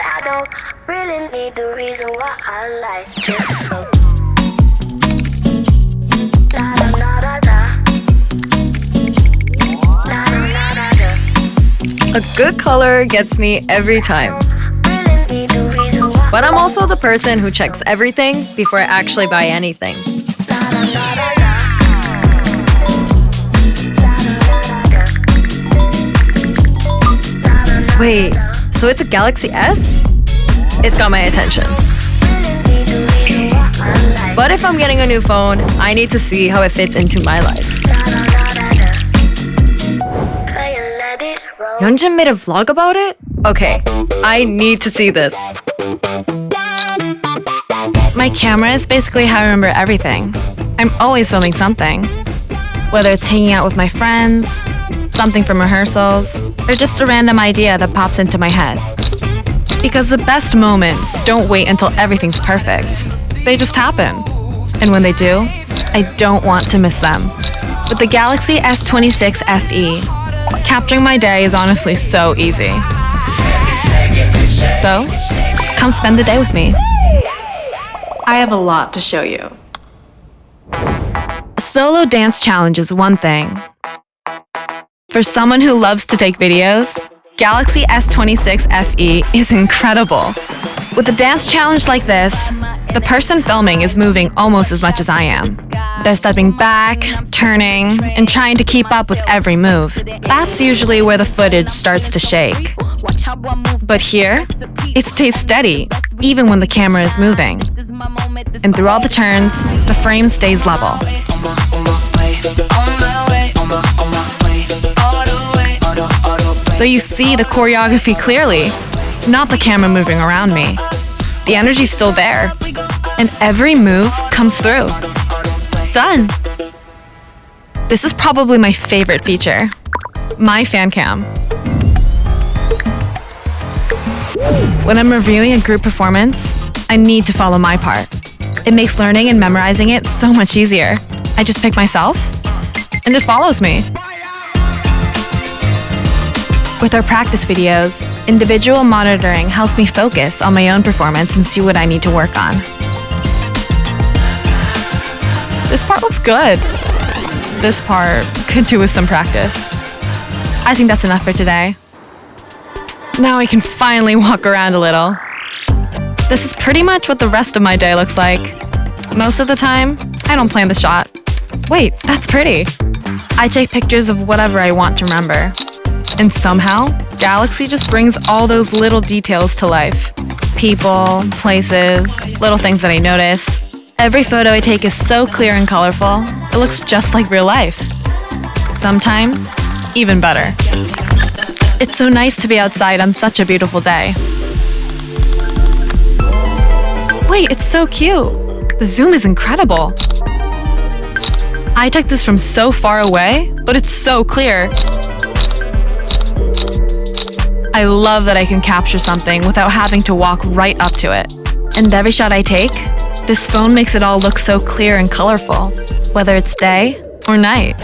I don't really need the reason why I like this. So A good color gets me every time. But I'm also the person who checks everything before I actually buy anything. Wait, so it's a Galaxy S? It's got my attention. But if I'm getting a new phone, I need to see how it fits into my life. Yeonjin made a vlog about it? Okay, I need to see this. My camera is basically how I remember everything. I'm always filming something. Whether it's hanging out with my friends, something from rehearsals, or just a random idea that pops into my head. Because the best moments don't wait until everything's perfect. They just happen. And when they do, I don't want to miss them. With the Galaxy S26 FE, capturing my day is honestly so easy. So, come spend the day with me. I have a lot to show you. A solo dance challenge is one thing. For someone who loves to take videos, Galaxy S26 FE is incredible. With a dance challenge like this, the person filming is moving almost as much as I am. They're stepping back, turning, and trying to keep up with every move. That's usually where the footage starts to shake. But here, it stays steady, even when the camera is moving. And through all the turns, the frame stays level. So you see the choreography clearly, not the camera moving around me. The energy's still there, and every move comes through. Done! This is probably my favorite feature, my FanCam. When I'm reviewing a group performance, I need to follow my part. It makes learning and memorizing it so much easier. I just pick myself, and it follows me. With our practice videos, individual monitoring helps me focus on my own performance and see what I need to work on. This part looks good. This part could do with some practice. I think that's enough for today. Now I can finally walk around a little. This is pretty much what the rest of my day looks like. Most of the time, I don't plan the shot. Wait, that's pretty. I take pictures of whatever I want to remember. And somehow, Galaxy just brings all those little details to life. People, places, little things that I notice. Every photo I take is so clear and colorful, it looks just like real life. Sometimes, even better. It's so nice to be outside on such a beautiful day. Wait, it's so cute. The zoom is incredible. I took this from so far away, but it's so clear. I love that I can capture something without having to walk right up to it. And every shot I take, this phone makes it all look so clear and colorful, whether it's day or night.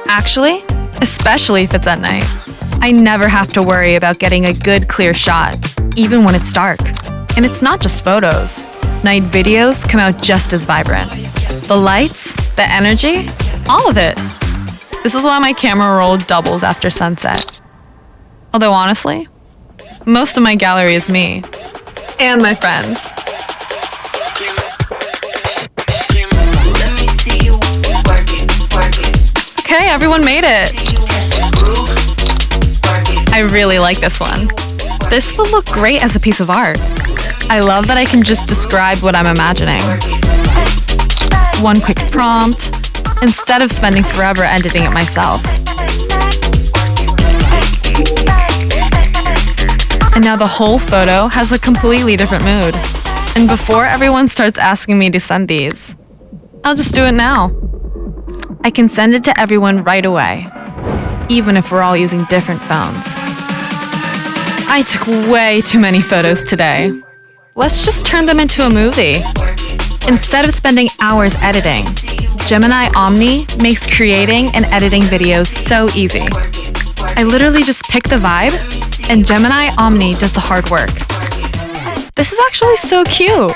Actually, especially if it's at night. I never have to worry about getting a good clear shot, even when it's dark. And it's not just photos. Night videos come out just as vibrant. The lights, the energy, all of it. This is why my camera roll doubles after sunset. Although honestly, most of my gallery is me and my friends. Okay, everyone made it. I really like this one. This will look great as a piece of art. I love that I can just describe what I'm imagining. One quick prompt, instead of spending forever editing it myself. And now the whole photo has a completely different mood. And before everyone starts asking me to send these, I'll just do it now. I can send it to everyone right away, even if we're all using different phones. I took way too many photos today. Let's just turn them into a movie. Instead of spending hours editing, Gemini Omni makes creating and editing videos so easy. I literally just pick the vibe and Gemini Omni does the hard work. This is actually so cute,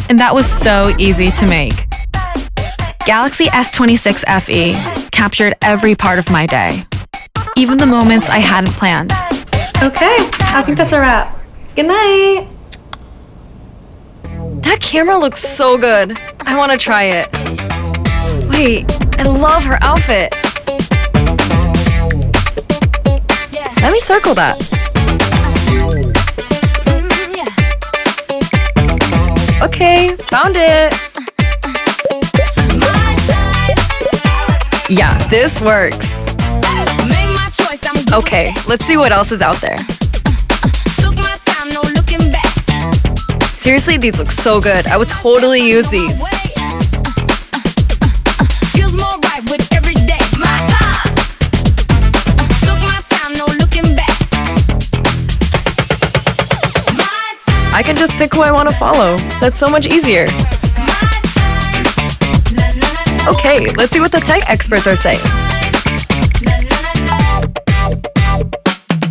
and that was so easy to make. Galaxy S26 FE captured every part of my day, even the moments I hadn't planned. Okay, I think that's a wrap. Good night. That camera looks so good. I want to try it. Wait, I love her outfit. Let me circle that. Okay, found it. Yeah, this works. Okay, let's see what else is out there. Seriously, these look so good. I would totally use these. I can just pick who I want to follow. That's so much easier. Okay, let's see what the tech experts are saying.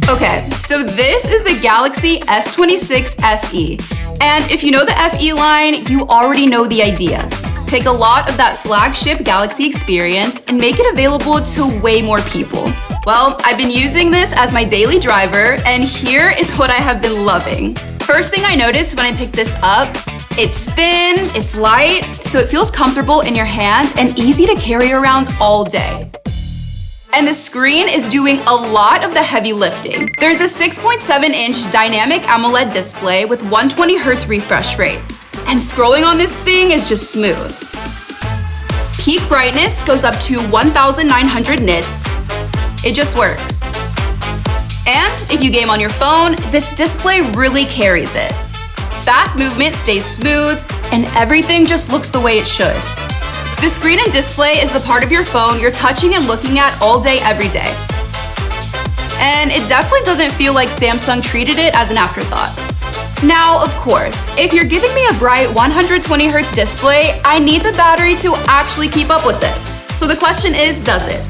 Okay, so this is the Galaxy S26 FE. And if you know the FE line, you already know the idea. Take a lot of that flagship Galaxy experience and make it available to way more people. Well, I've been using this as my daily driver, and here is what I have been loving. First thing I noticed when I picked this up, it's thin, it's light, so it feels comfortable in your hand and easy to carry around all day. And the screen is doing a lot of the heavy lifting. There's a 6.7-inch dynamic AMOLED display with 120Hz refresh rate. And scrolling on this thing is just smooth. Peak brightness goes up to 1,900 nits. It just works. And if you game on your phone, this display really carries it. Fast movement stays smooth, and everything just looks the way it should. The screen and display is the part of your phone you're touching and looking at all day, every day. And it definitely doesn't feel like Samsung treated it as an afterthought. Now, of course, if you're giving me a bright 120Hz display, I need the battery to actually keep up with it. So the question is, does it?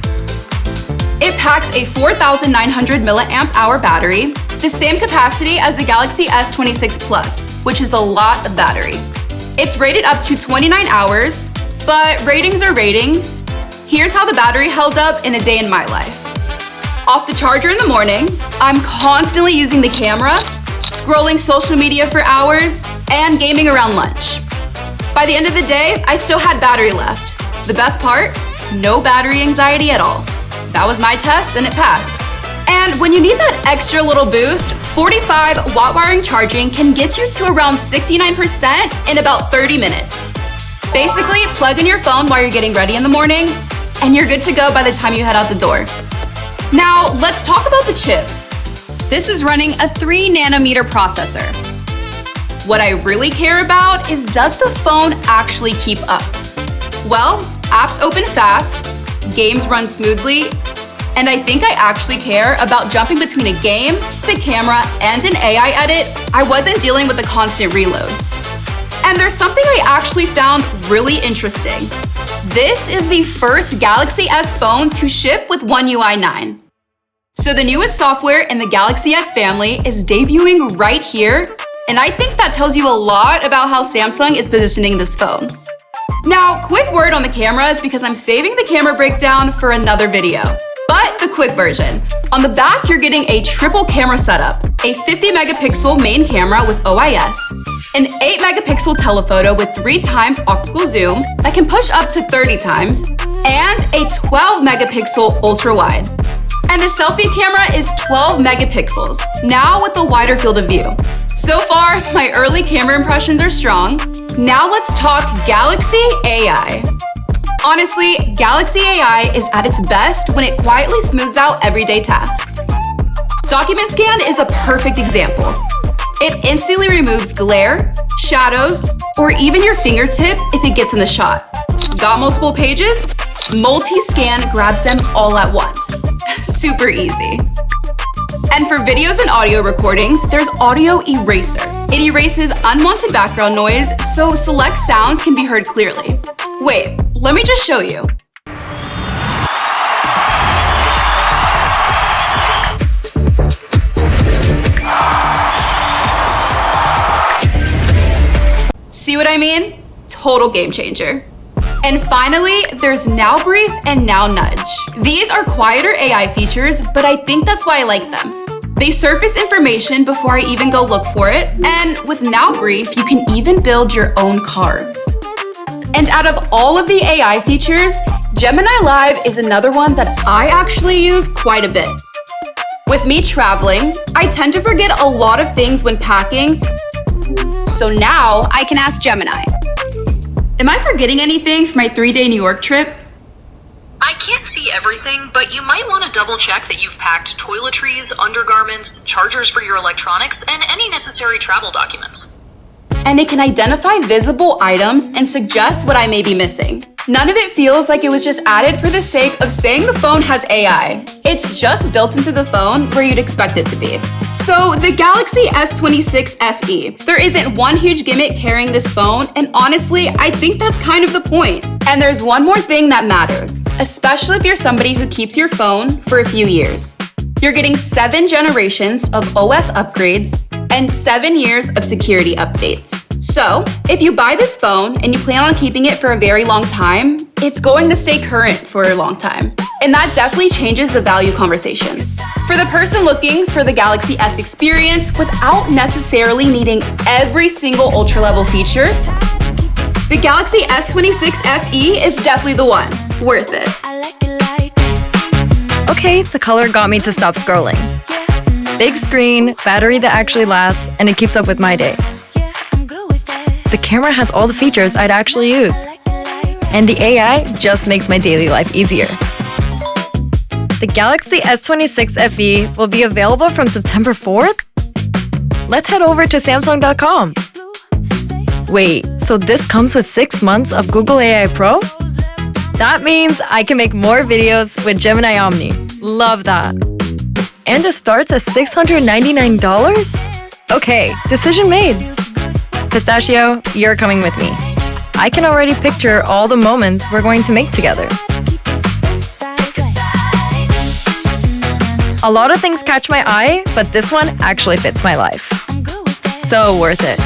It packs a 4,900 mAh battery, the same capacity as the Galaxy S26 Plus, which is a lot of battery. It's rated up to 29 hours, but ratings are ratings. Here's how the battery held up in a day in my life. Off the charger in the morning, I'm constantly using the camera, scrolling social media for hours, and gaming around lunch. By the end of the day, I still had battery left. The best part? No battery anxiety at all. That was my test and it passed. And when you need that extra little boost, 45 watt wiring charging can get you to around 69% in about 30 minutes. Basically, plug in your phone while you're getting ready in the morning, and you're good to go by the time you head out the door. Now, let's talk about the chip. This is running a 3nm processor. What I really care about is, does the phone actually keep up? Well, apps open fast, games run smoothly, and I think I actually care about jumping between a game, the camera, and an AI edit. I wasn't dealing with the constant reloads. And there's something I actually found really interesting. This is the first Galaxy S phone to ship with One UI 9. So the newest software in the Galaxy S family is debuting right here, and I think that tells you a lot about how Samsung is positioning this phone. Now, quick word on the cameras because I'm saving the camera breakdown for another video. But the quick version. On the back, you're getting a triple camera setup, a 50 megapixel main camera with OIS, an 8 megapixel telephoto with 3x optical zoom that can push up to 30 times, and a 12 megapixel ultra wide. And the selfie camera is 12 megapixels, now with a wider field of view. So far, my early camera impressions are strong. Now let's talk Galaxy AI. Honestly, Galaxy AI is at its best when it quietly smooths out everyday tasks. Document Scan is a perfect example. It instantly removes glare, shadows, or even your fingertip if it gets in the shot. Got multiple pages? Multi-Scan grabs them all at once. Super easy. And for videos and audio recordings, there's Audio Eraser. It erases unwanted background noise so select sounds can be heard clearly. Wait, let me just show you. See what I mean? Total game changer. And finally, there's Now Brief and Now Nudge. These are quieter AI features, but I think that's why I like them. They surface information before I even go look for it, and with Now Brief, you can even build your own cards. And out of all of the AI features, Gemini Live is another one that I actually use quite a bit. With me traveling, I tend to forget a lot of things when packing, so now I can ask Gemini. Am I forgetting anything for my 3-day New York trip? I can't see everything, but you might want to double check that you've packed toiletries, undergarments, chargers for your electronics, and any necessary travel documents. And it can identify visible items and suggest what I may be missing. None of it feels like it was just added for the sake of saying the phone has AI. It's just built into the phone where you'd expect it to be. So the Galaxy S26 FE. There isn't one huge gimmick carrying this phone, and honestly, I think that's kind of the point. And there's one more thing that matters, especially if you're somebody who keeps your phone for a few years. You're getting 7 generations of OS upgrades and 7 years of security updates. So, if you buy this phone and you plan on keeping it for a very long time, it's going to stay current for a long time. And that definitely changes the value conversation. For the person looking for the Galaxy S experience without necessarily needing every single ultra-level feature, the Galaxy S26 FE is definitely the one. Worth it. Okay, the color got me to stop scrolling. Big screen, battery that actually lasts, and it keeps up with my day. The camera has all the features I'd actually use. And the AI just makes my daily life easier. The Galaxy S26 FE will be available from September 4th? Let's head over to Samsung.com. Wait, so this comes with 6 months of Google AI Pro? That means I can make more videos with Gemini Omni. Love that. And it starts at $699? Okay, decision made. Pistachio, you're coming with me. I can already picture all the moments we're going to make together. A lot of things catch my eye, but this one actually fits my life. So worth it.